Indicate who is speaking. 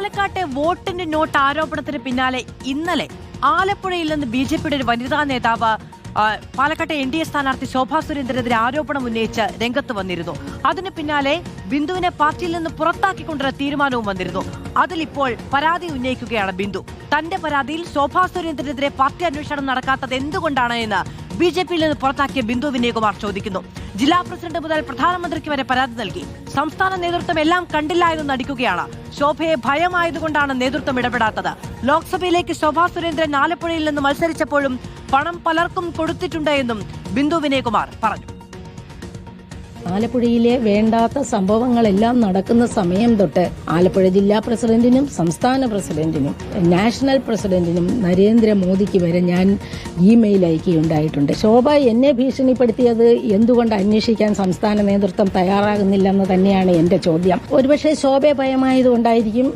Speaker 1: പാലക്കാട്ടെ വോട്ടിന്റെ നോട്ട് ആരോപണത്തിന് പിന്നാലെ ഇന്നലെ ആലപ്പുഴയിൽ നിന്ന് ബിജെപിയുടെ ഒരു വനിതാ നേതാവ് പാലക്കാട്ടെ NDA സ്ഥാനാർത്ഥി ശോഭാ സുരേന്ദ്രനെതിരെ ആരോപണം ഉന്നയിച്ച് രംഗത്ത് വന്നിരുന്നു. അതിന് പിന്നാലെ ബിന്ദുവിനെ പാർട്ടിയിൽ നിന്ന് പുറത്താക്കിക്കൊണ്ടുള്ള തീരുമാനവും വന്നിരുന്നു. അതിലിപ്പോൾ പരാതി ഉന്നയിക്കുകയാണ് ബിന്ദു. തന്റെ പരാതിയിൽ ശോഭാ സുരേന്ദ്രനെതിരെ പാർട്ടി അന്വേഷണം നടക്കാത്തത് എന്തുകൊണ്ടാണ് എന്ന് ബിജെപിയിൽ നിന്ന് പുറത്താക്കിയ ബിന്ദു വിനയകുമാർ ചോദിക്കുന്നു. ജില്ലാ പ്രസിഡന്റ് മുതൽ പ്രധാനമന്ത്രിക്ക് വരെ പരാതി നൽകി. സംസ്ഥാന നേതൃത്വം എല്ലാം കണ്ടില്ല എന്ന് നടിക്കുകയാണ്. ശോഭയെ ഭയമായതുകൊണ്ടാണ് നേതൃത്വം ഇടപെടാത്തത്. ലോക്സഭയിലേക്ക് ശോഭാ സുരേന്ദ്രൻ ആലപ്പുഴയിൽ നിന്ന് മത്സരിച്ചപ്പോഴും പണം പലർക്കും കൊടുത്തിട്ടുണ്ട് എന്നും ബിന്ദു വിനയകുമാർ പറഞ്ഞു.
Speaker 2: ആലപ്പുഴയിലെ വേണ്ടാത്ത സംഭവങ്ങളെല്ലാം നടക്കുന്ന സമയം തൊട്ട് ആലപ്പുഴ ജില്ലാ പ്രസിഡന്റിനും സംസ്ഥാന പ്രസിഡന്റിനും നാഷണൽ പ്രസിഡന്റിനും നരേന്ദ്രമോദിക്ക് വരെ ഞാൻ ഇമെയിൽ അയക്കുകയുണ്ടായിട്ടുണ്ട്. ശോഭ എന്നെ ഭീഷണിപ്പെടുത്തിയത് എന്തുകൊണ്ട് അന്വേഷിക്കാൻ സംസ്ഥാന നേതൃത്വം തയ്യാറാകുന്നില്ലെന്ന് തന്നെയാണ് എന്റെ ചോദ്യം. ഒരുപക്ഷെ ശോഭയെ ഭയമായതുകൊണ്ടായിരിക്കും